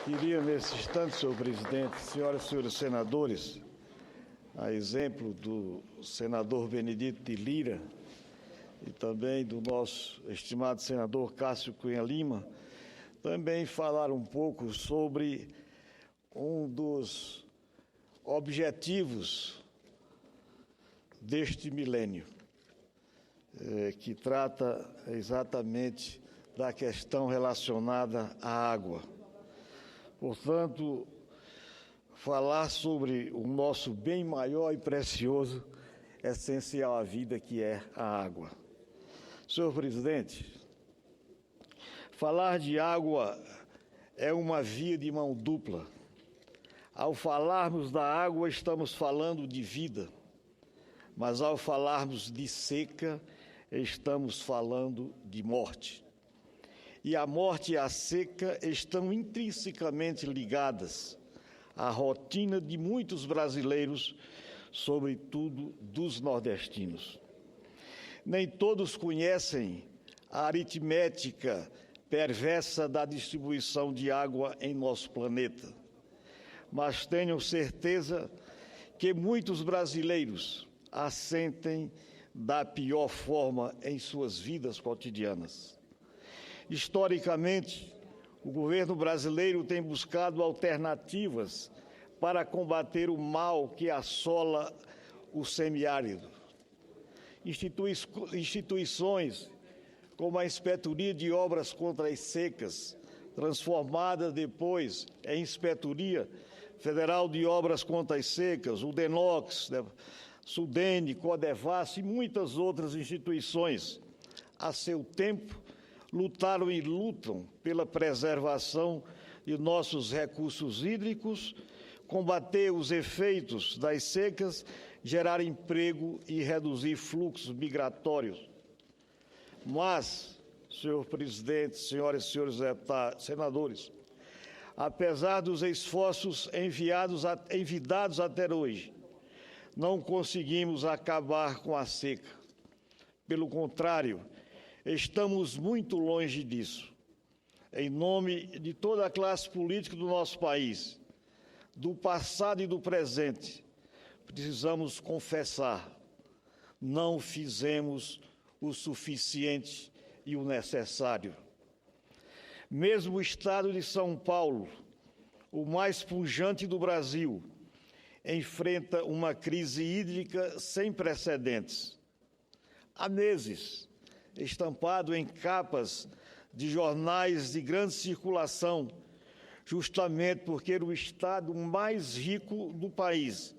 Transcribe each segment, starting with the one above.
Queria, nesse instante, senhor presidente, senhoras e senhores senadores, a exemplo do senador Benedito de Lira e também do nosso estimado senador Cássio Cunha Lima, também falar um pouco sobre um dos objetivos deste milênio, que trata exatamente da questão relacionada à água. Portanto, falar sobre o nosso bem maior e precioso, essencial à vida, que é a água. Senhor presidente, falar de água é uma via de mão dupla. Ao falarmos da água, estamos falando de vida, mas ao falarmos de seca, estamos falando de morte. E a morte e a seca estão intrinsecamente ligadas à rotina de muitos brasileiros, sobretudo dos nordestinos. Nem todos conhecem a aritmética perversa da distribuição de água em nosso planeta, mas tenham certeza que muitos brasileiros a sentem da pior forma em suas vidas cotidianas. Historicamente, o governo brasileiro tem buscado alternativas para combater o mal que assola o semiárido. Instituições como a Inspetoria de Obras contra as Secas, transformada depois em Inspetoria Federal de Obras contra as Secas, o DENOX, Sudene, Codevasf e muitas outras instituições, a seu tempo, lutaram e lutam pela preservação de nossos recursos hídricos, combater os efeitos das secas, gerar emprego e reduzir fluxos migratórios. Mas, senhor presidente, senhoras e senhores senadores, apesar dos esforços envidados até hoje, não conseguimos acabar com a seca. Pelo contrário, estamos muito longe disso. Em nome de toda a classe política do nosso país, do passado e do presente, precisamos confessar: não fizemos o suficiente e o necessário. Mesmo o estado de São Paulo, o mais pujante do Brasil, enfrenta uma crise hídrica sem precedentes. Há meses, estampado em capas de jornais de grande circulação, justamente porque o estado mais rico do país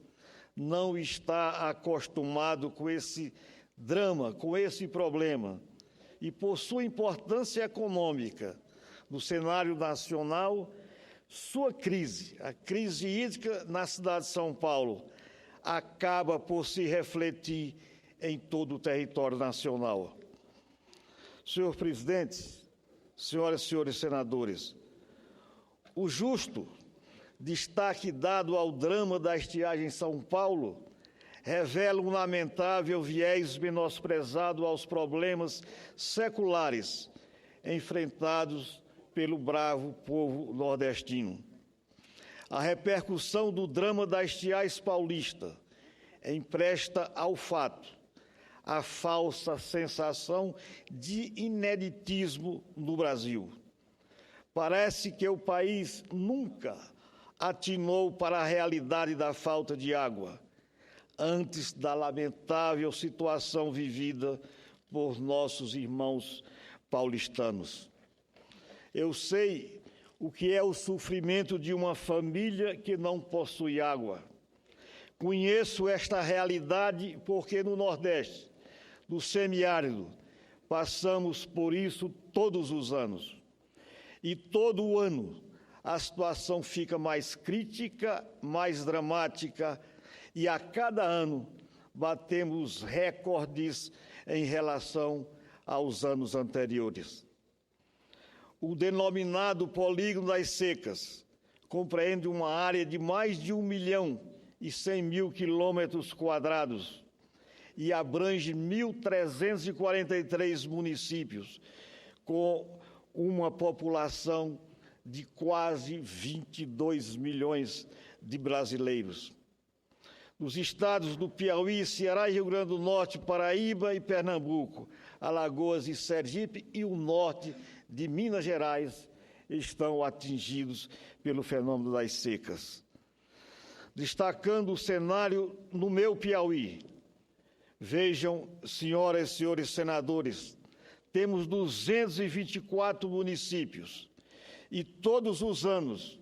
não está acostumado com esse drama, com esse problema, e por sua importância econômica no cenário nacional, sua crise, a crise hídrica na cidade de São Paulo, acaba por se refletir em todo o território nacional. Senhor presidente, senhoras e senhores senadores, o justo destaque dado ao drama da estiagem em São Paulo revela um lamentável viés menosprezado aos problemas seculares enfrentados pelo bravo povo nordestino. A repercussão do drama da estiagem paulista empresta ao fato a falsa sensação de ineditismo no Brasil. Parece que o país nunca atinou para a realidade da falta de água, antes da lamentável situação vivida por nossos irmãos paulistanos. Eu sei o que é o sofrimento de uma família que não possui água. Conheço esta realidade porque no Nordeste, do semiárido, passamos por isso todos os anos. E todo ano a situação fica mais crítica, mais dramática, e a cada ano batemos recordes em relação aos anos anteriores. O denominado Polígono das Secas compreende uma área de mais de 1.100.000 quilômetros quadrados e abrange 1.343 municípios, com uma população de quase 22 milhões de brasileiros. Nos estados do Piauí, Ceará e Rio Grande do Norte, Paraíba e Pernambuco, Alagoas e Sergipe e o norte de Minas Gerais estão atingidos pelo fenômeno das secas. Destacando o cenário no meu Piauí, vejam, senhoras e senhores senadores, temos 224 municípios e todos os anos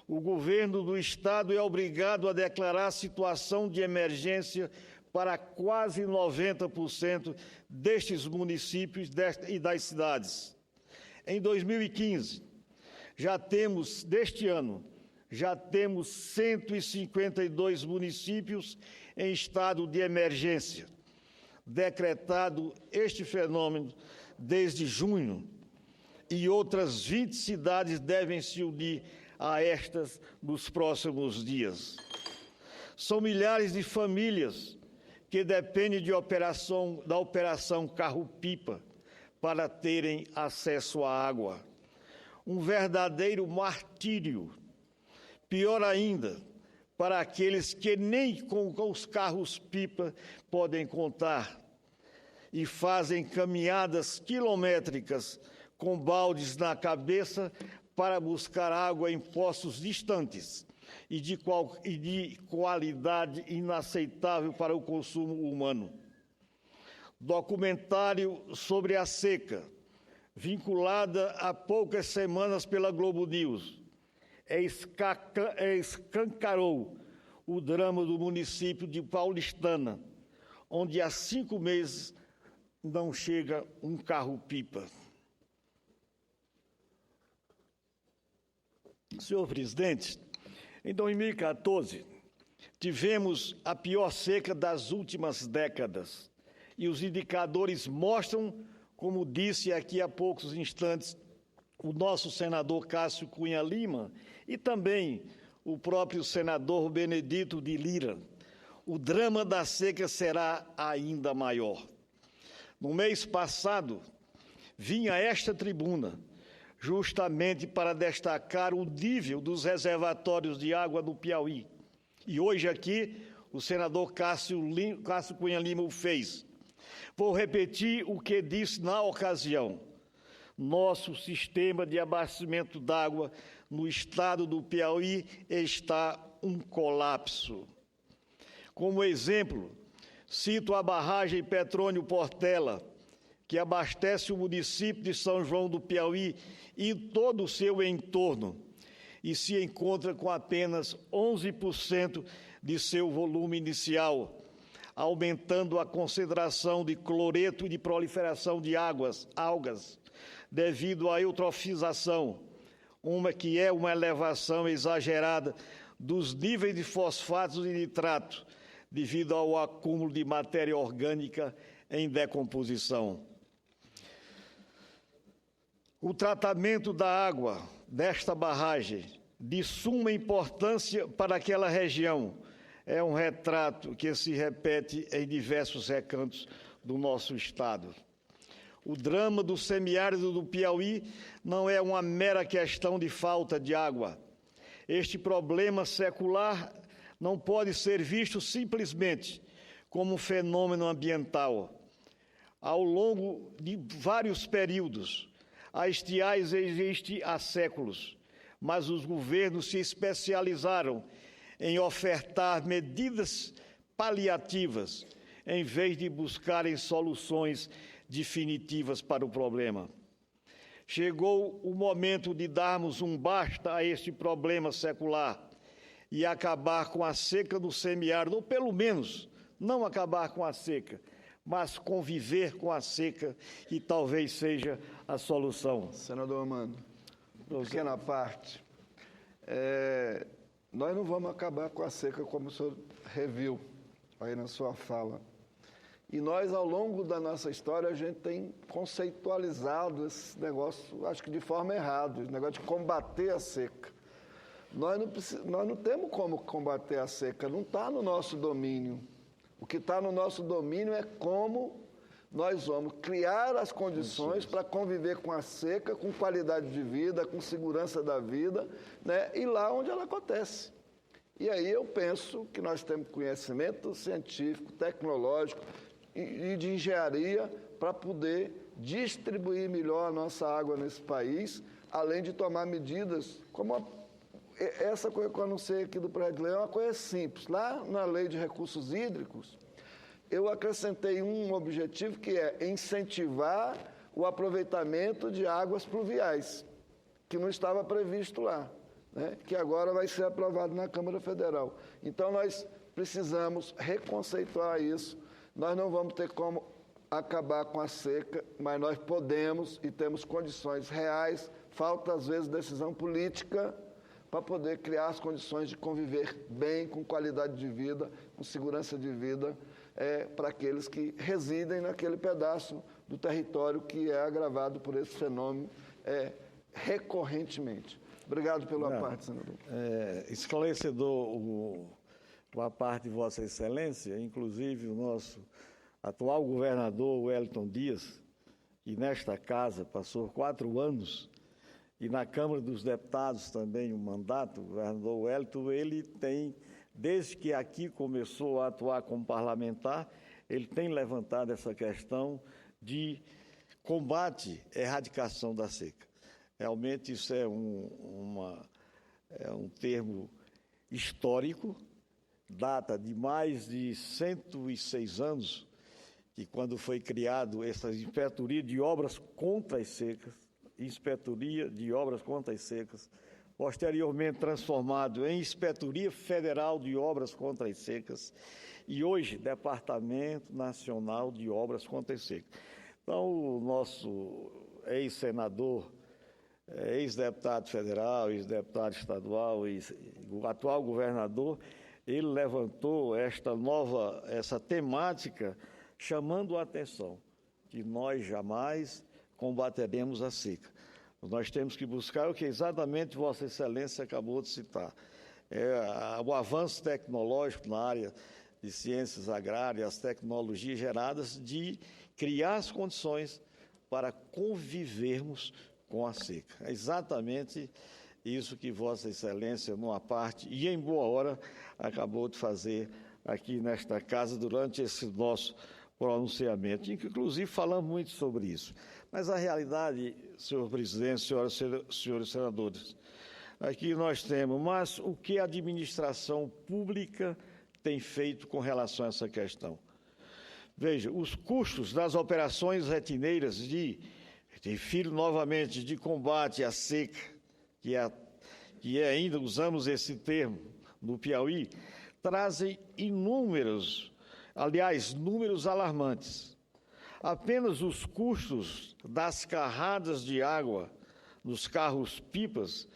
o governo do estado é obrigado a declarar situação de emergência para quase 90% destes municípios e das cidades. Em 2015, deste ano, já temos 152 municípios em estado de emergência, decretado este fenômeno desde junho, e outras 20 cidades devem se unir a estas nos próximos dias. São milhares de famílias que dependem da Operação Carro-Pipa para terem acesso à água. Um verdadeiro martírio. Pior ainda, para aqueles que nem com os carros-pipa podem contar e fazem caminhadas quilométricas com baldes na cabeça para buscar água em poços distantes e de qualidade inaceitável para o consumo humano. Documentário sobre a seca, vinculada há poucas semanas pela Globo News, escancarou o drama do município de Paulistana, onde há 5 meses não chega um carro-pipa. Senhor presidente, em 2014, tivemos a pior seca das últimas décadas e os indicadores mostram, como disse aqui há poucos instantes o nosso senador Cássio Cunha Lima e também o próprio senador Benedito de Lira, o drama da seca será ainda maior. No mês passado, vim a esta tribuna justamente para destacar o nível dos reservatórios de água no Piauí. E hoje aqui o senador Cássio Cunha Lima o fez. Vou repetir o que disse na ocasião. Nosso sistema de abastecimento d'água no estado do Piauí está um colapso. Como exemplo, cito a barragem Petrônio Portela, que abastece o município de São João do Piauí e todo o seu entorno, e se encontra com apenas 11% de seu volume inicial, aumentando a concentração de cloreto e de proliferação de algas, devido à eutrofização, que é uma elevação exagerada dos níveis de fosfatos e nitrato, devido ao acúmulo de matéria orgânica em decomposição. O tratamento da água desta barragem, de suma importância para aquela região, é um retrato que se repete em diversos recantos do nosso estado. O drama do semiárido do Piauí não é uma mera questão de falta de água. Este problema secular não pode ser visto simplesmente como um fenômeno ambiental. Ao longo de vários períodos, a estiagem existe há séculos, mas os governos se especializaram em ofertar medidas paliativas, em vez de buscarem soluções definitivas para o problema. Chegou o momento de darmos um basta a este problema secular e acabar com a seca do semiárido, ou pelo menos não acabar com a seca, mas conviver com a seca, e talvez seja a solução. Senador Amando, pequena parte. Nós não vamos acabar com a seca, como o senhor reviu aí na sua fala. E nós, ao longo da nossa história, a gente tem conceitualizado esse negócio, acho que de forma errada, esse negócio de combater a seca. Nós não temos como combater a seca, não está no nosso domínio. O que está no nosso domínio é como nós vamos criar as condições para conviver com a seca, com qualidade de vida, com segurança da vida, né? E lá onde ela acontece. E aí eu penso que nós temos conhecimento científico, tecnológico e de engenharia para poder distribuir melhor a nossa água nesse país, além de tomar medidas como essa coisa que eu anunciei aqui do projeto de lei é uma coisa simples. Lá na Lei de Recursos Hídricos, eu acrescentei um objetivo que é incentivar o aproveitamento de águas pluviais, que não estava previsto lá, né? Que agora vai ser aprovado na Câmara Federal. Então, nós precisamos reconceituar isso. Nós não vamos ter como acabar com a seca, mas nós podemos e temos condições reais, falta às vezes decisão política para poder criar as condições de conviver bem, com qualidade de vida, com segurança de vida, para aqueles que residem naquele pedaço do território que é agravado por esse fenômeno recorrentemente. Obrigado pela parte, senador. Esclarecedor a parte de Vossa Excelência, inclusive o nosso atual governador, Wellington Dias, que nesta casa passou 4 anos, e na Câmara dos Deputados também um mandato, o governador Wellington, ele tem, desde que aqui começou a atuar como parlamentar, ele tem levantado essa questão de combate e erradicação da seca. Realmente isso é um termo histórico, data de mais de 106 anos, que quando foi criado essa Inspetoria de Obras contra as Secas, Inspetoria de Obras contra as Secas, posteriormente transformado em Inspetoria Federal de Obras contra as Secas e hoje Departamento Nacional de Obras contra as Secas. Então, o nosso ex-senador, ex-deputado federal, ex-deputado estadual, o atual governador, ele levantou essa temática, chamando a atenção que nós jamais combateremos a seca. Nós temos que buscar o que exatamente Vossa Excelência acabou de citar. O avanço tecnológico na área de ciências agrárias, as tecnologias geradas de criar as condições para convivermos com a seca. É exatamente isso que Vossa Excelência, numa parte e em boa hora, acabou de fazer aqui nesta casa durante esse nosso pronunciamento, inclusive falamos muito sobre isso. Mas a realidade, senhor presidente, senhores senadores, aqui nós temos, mas o que a administração pública tem feito com relação a essa questão? Veja, os custos das operações retineiras refiro novamente, de combate à seca, que ainda usamos esse termo no Piauí, trazem números alarmantes. Apenas os custos das carradas de água nos carros-pipas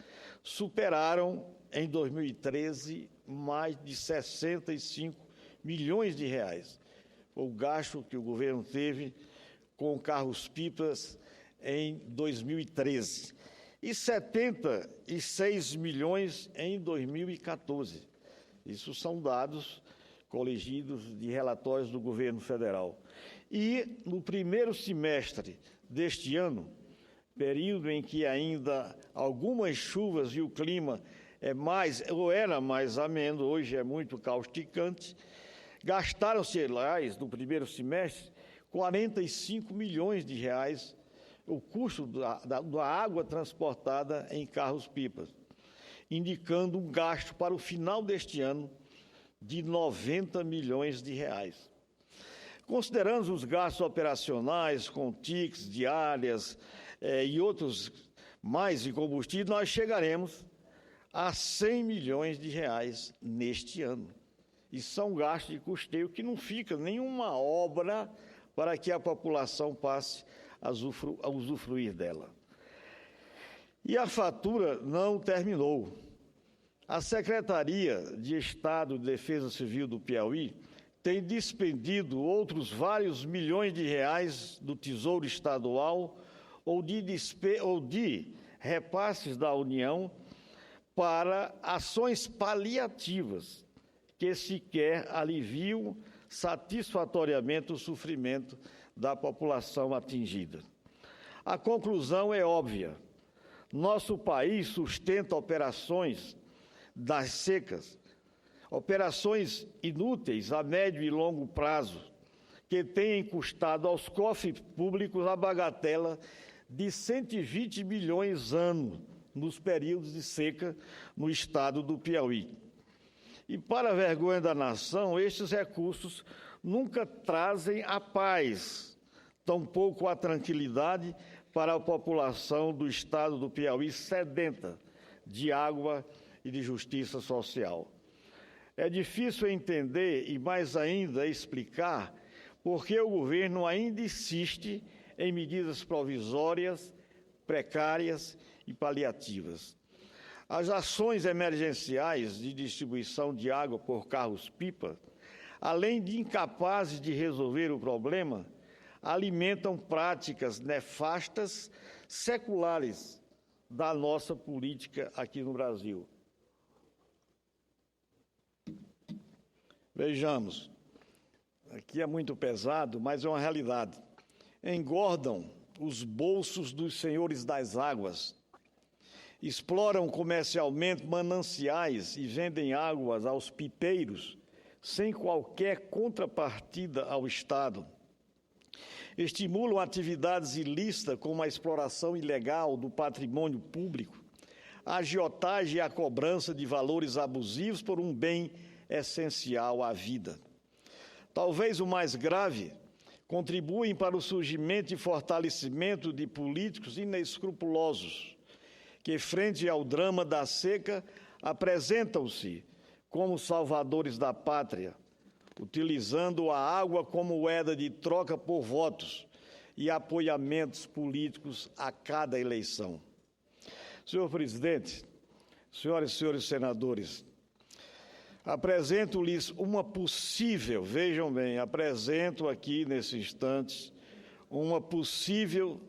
superaram, em 2013, mais de 65 milhões de reais. O gasto que o governo teve com carros-pipas em 2013 e 76 milhões em 2014. Isso são dados colegidos de relatórios do governo federal. E no primeiro semestre deste ano, período em que ainda algumas chuvas e o clima era mais ameno, hoje é muito causticante, gastaram-se, aliás, no primeiro semestre, 45 milhões de reais o custo da água transportada em carros-pipas, indicando um gasto para o final deste ano de 90 milhões de reais. Considerando os gastos operacionais com tickets, diárias e outros mais de combustível, nós chegaremos a 100 milhões de reais neste ano. E são gastos de custeio que não fica nenhuma obra para que a população passe a usufruir dela. E a fatura não terminou. A Secretaria de Estado de Defesa Civil do Piauí tem despendido outros vários milhões de reais do Tesouro Estadual ou de repasses da União para ações paliativas que sequer aliviam satisfatoriamente o sofrimento da população atingida. A conclusão é óbvia. Nosso país sustenta operações das secas, operações inúteis a médio e longo prazo, que têm custado aos cofres públicos a bagatela de 120 milhões ano nos períodos de seca no estado do Piauí. E, para a vergonha da nação, estes recursos nunca trazem a paz, tampouco a tranquilidade para a população do estado do Piauí sedenta de água e de justiça social. É difícil entender e, mais ainda, explicar por que o governo ainda insiste em medidas provisórias, precárias e paliativas. As ações emergenciais de distribuição de água por carros-pipa, além de incapazes de resolver o problema, alimentam práticas nefastas, seculares da nossa política aqui no Brasil. Vejamos, aqui é muito pesado, mas é uma realidade. Engordam os bolsos dos senhores das águas, exploram comercialmente mananciais e vendem águas aos pipeiros, sem qualquer contrapartida ao Estado. Estimulam atividades ilícitas como a exploração ilegal do patrimônio público, a agiotagem e a cobrança de valores abusivos por um bem essencial à vida. Talvez o mais grave, contribuem para o surgimento e fortalecimento de políticos inescrupulosos, que, frente ao drama da seca, apresentam-se como salvadores da pátria, utilizando a água como moeda de troca por votos e apoiamentos políticos a cada eleição. Senhor presidente, senhoras e senhores senadores, apresento-lhes uma possível, vejam bem, apresento aqui nesse instante, uma possível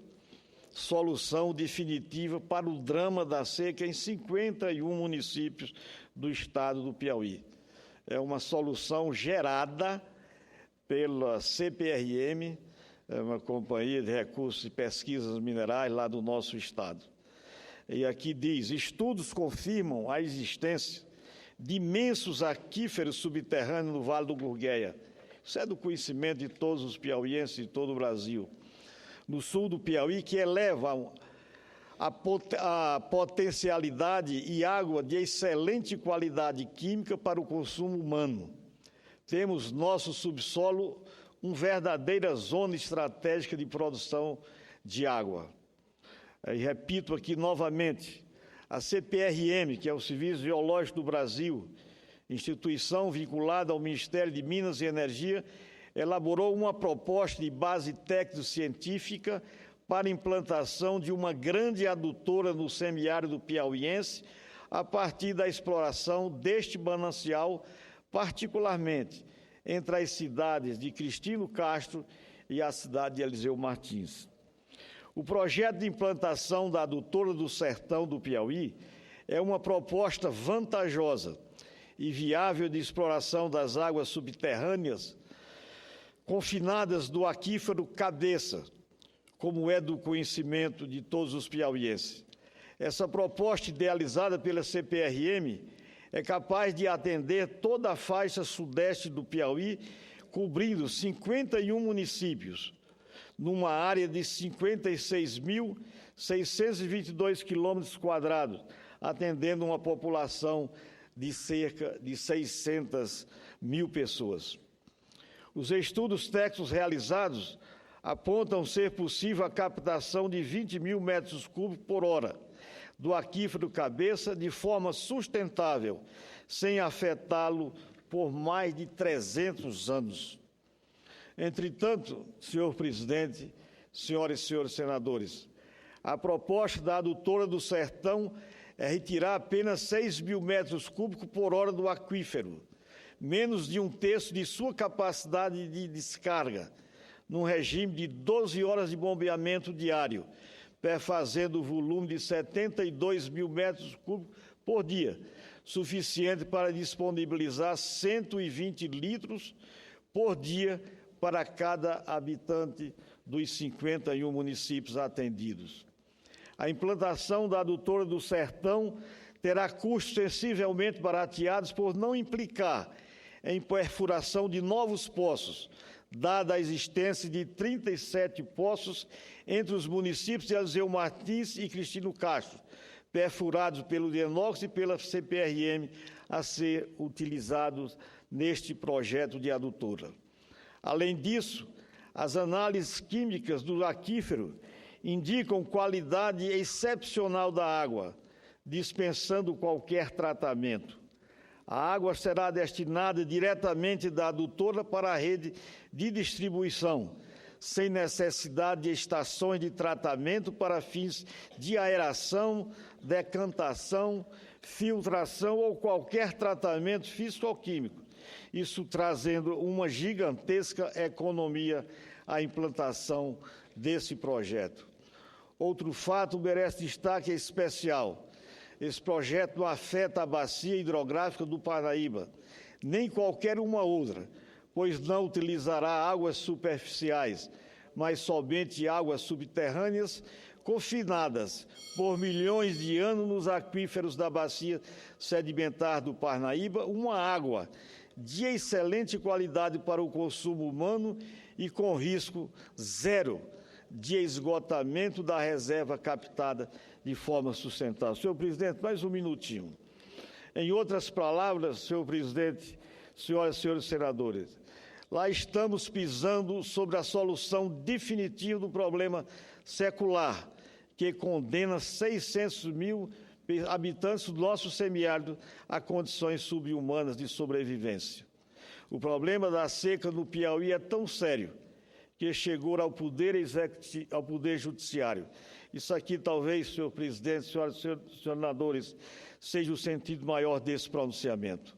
solução definitiva para o drama da seca em 51 municípios do estado do Piauí. É uma solução gerada pela CPRM, uma companhia de recursos e pesquisas minerais lá do nosso estado. E aqui diz: estudos confirmam a existência de imensos aquíferos subterrâneos no Vale do Gurgueia. Isso é do conhecimento de todos os piauienses de todo o Brasil. No sul do Piauí, que elevam a potencialidade e água de excelente qualidade química para o consumo humano. Temos nosso subsolo uma verdadeira zona estratégica de produção de água. E repito aqui novamente, a CPRM, que é o Serviço Geológico do Brasil, instituição vinculada ao Ministério de Minas e Energia, elaborou uma proposta de base técnico-científica para a implantação de uma grande adutora no semiárido piauiense a partir da exploração deste manancial, particularmente entre as cidades de Cristino Castro e a cidade de Eliseu Martins. O projeto de implantação da adutora do Sertão do Piauí é uma proposta vantajosa e viável de exploração das águas subterrâneas confinadas do aquífero Cabeça, como é do conhecimento de todos os piauienses. Essa proposta, idealizada pela CPRM, é capaz de atender toda a faixa sudeste do Piauí, cobrindo 51 municípios, numa área de 56.622 quilômetros quadrados, atendendo uma população de cerca de 600 mil pessoas. Os estudos técnicos realizados apontam ser possível a captação de 20 mil metros cúbicos por hora do aquífero Cabeça de forma sustentável, sem afetá-lo por mais de 300 anos. Entretanto, senhor presidente, senhoras e senhores senadores, a proposta da adutora do Sertão é retirar apenas 6 mil metros cúbicos por hora do aquífero, menos de um terço de sua capacidade de descarga, num regime de 12 horas de bombeamento diário, perfazendo o volume de 72 mil metros cúbicos por dia, suficiente para disponibilizar 120 litros por dia para cada habitante dos 51 municípios atendidos. A implantação da adutora do Sertão terá custos sensivelmente barateados por não implicar em perfuração de novos poços, dada a existência de 37 poços entre os municípios de Eliseu Martins e Cristino Castro, perfurados pelo DENOX e pela CPRM a ser utilizados neste projeto de adutora. Além disso, as análises químicas do aquífero indicam qualidade excepcional da água, dispensando qualquer tratamento. A água será destinada diretamente da adutora para a rede de distribuição, sem necessidade de estações de tratamento para fins de aeração, decantação, filtração ou qualquer tratamento físico-químico, isso trazendo uma gigantesca economia à implantação desse projeto. Outro fato merece destaque especial. Esse projeto não afeta a bacia hidrográfica do Parnaíba, nem qualquer uma outra, pois não utilizará águas superficiais, mas somente águas subterrâneas confinadas por milhões de anos nos aquíferos da bacia sedimentar do Parnaíba, uma água de excelente qualidade para o consumo humano e com risco zero de esgotamento da reserva captada de forma sustentável. Senhor presidente, mais um minutinho. Em outras palavras, senhor presidente, senhoras e senhores senadores, lá estamos pisando sobre a solução definitiva do problema secular, que condena 600 mil habitantes do nosso semiárido a condições subhumanas de sobrevivência. O problema da seca no Piauí é tão sério que chegou ao poder judiciário. Isso aqui talvez, senhor presidente, senhoras e senhores senadores, seja o sentido maior desse pronunciamento.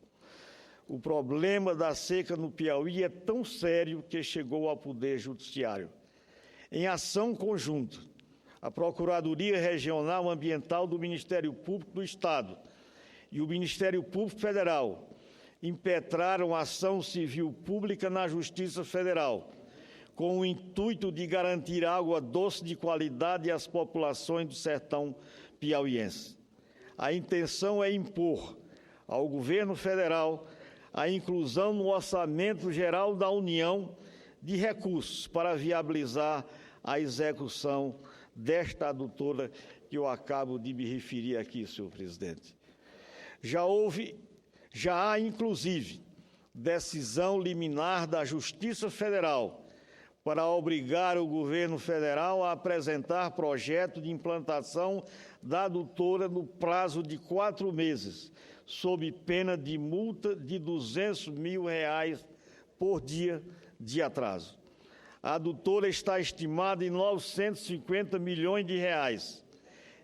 O problema da seca no Piauí é tão sério que chegou ao poder judiciário. Em ação conjunta, a Procuradoria Regional Ambiental do Ministério Público do Estado e o Ministério Público Federal impetraram ação civil pública na Justiça Federal, com o intuito de garantir água doce de qualidade às populações do sertão piauiense. A intenção é impor ao governo federal a inclusão no Orçamento Geral da União de recursos para viabilizar a execução desta adutora que eu acabo de me referir aqui, senhor presidente. Já há, inclusive, decisão liminar da Justiça Federal para obrigar o governo federal a apresentar projeto de implantação da adutora no prazo de 4 meses, sob pena de multa de R$200 mil por dia de atraso. A adutora está estimada em R$950 milhões.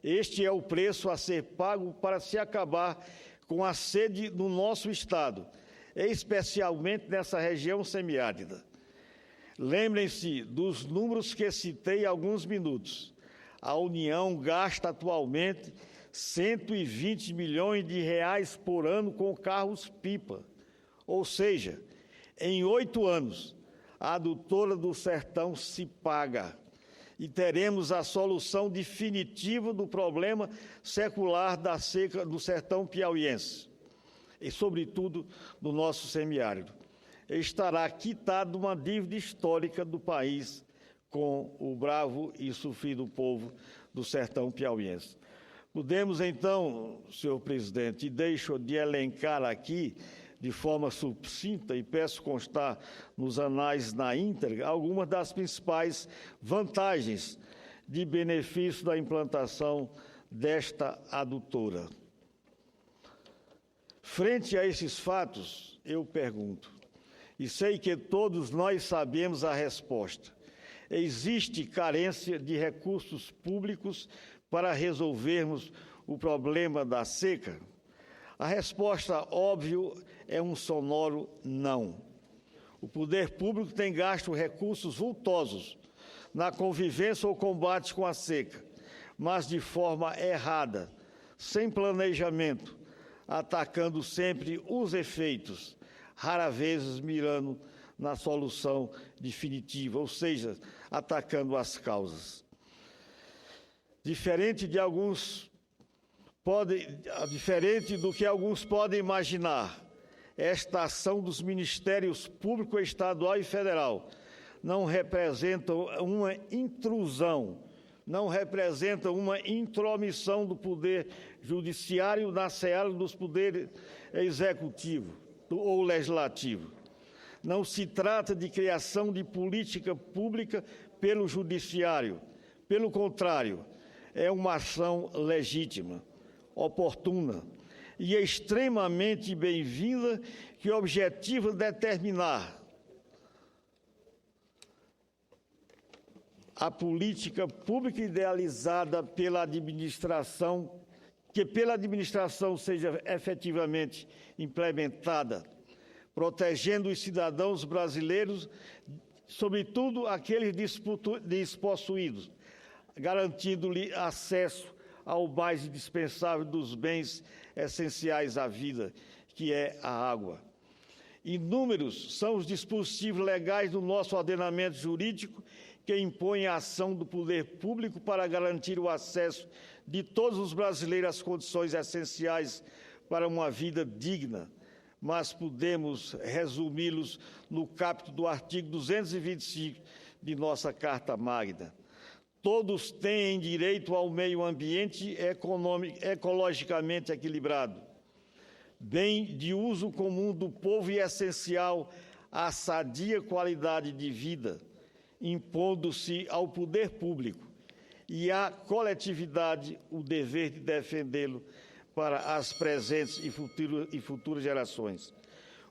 Este é o preço a ser pago para se acabar com a sede no nosso estado, especialmente nessa região semiárida. Lembrem-se dos números que citei há alguns minutos. A União gasta atualmente R$120 milhões por ano com carros-pipa. Ou seja, em 8 anos, a adutora do Sertão se paga e teremos a solução definitiva do problema secular da seca do sertão piauiense e, sobretudo, do nosso semiárido. Estará quitada uma dívida histórica do país com o bravo e sofrido povo do sertão piauiense. Podemos, então, senhor presidente, e deixo de elencar aqui, de forma sucinta, e peço constar nos anais na íntegra, algumas das principais vantagens de benefício da implantação desta adutora. Frente a esses fatos, eu pergunto, e sei que todos nós sabemos a resposta: existe carência de recursos públicos para resolvermos o problema da seca? A resposta, óbvio, é um sonoro não. O poder público tem gasto recursos vultosos na convivência ou combate com a seca, mas de forma errada, sem planejamento, atacando sempre os efeitos, rara vezes mirando na solução definitiva, ou seja, atacando as causas. Diferente do que alguns podem imaginar, esta ação dos Ministérios Público Estadual e Federal não representa uma intrusão, não representa uma intromissão do Poder Judiciário na seara dos poderes executivo ou legislativo. Não se trata de criação de política pública pelo Judiciário. Pelo contrário, é uma ação legítima, oportuna e extremamente bem-vinda que objetiva determinar a política pública idealizada pela administração, que pela administração seja efetivamente implementada, protegendo os cidadãos brasileiros, sobretudo aqueles despossuídos, garantindo-lhe acesso ao mais indispensável dos bens essenciais à vida, que é a água. Inúmeros são os dispositivos legais do nosso ordenamento jurídico que impõem a ação do poder público para garantir o acesso de todos os brasileiros às condições essenciais para uma vida digna, mas podemos resumi-los no caput do artigo 225 de nossa Carta Magna. Todos têm direito ao meio ambiente ecologicamente equilibrado, bem de uso comum do povo e essencial à sadia qualidade de vida, impondo-se ao poder público e à coletividade o dever de defendê-lo para as presentes e futuras gerações.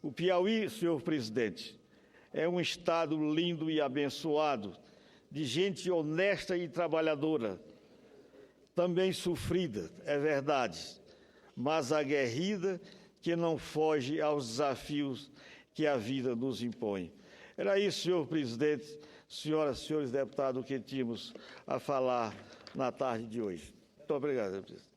O Piauí, senhor presidente, é um estado lindo e abençoado, de gente honesta e trabalhadora, também sofrida, é verdade, mas aguerrida, que não foge aos desafios que a vida nos impõe. Era isso, senhor presidente, senhoras e senhores deputados, que tínhamos a falar na tarde de hoje. Muito obrigado, senhor presidente.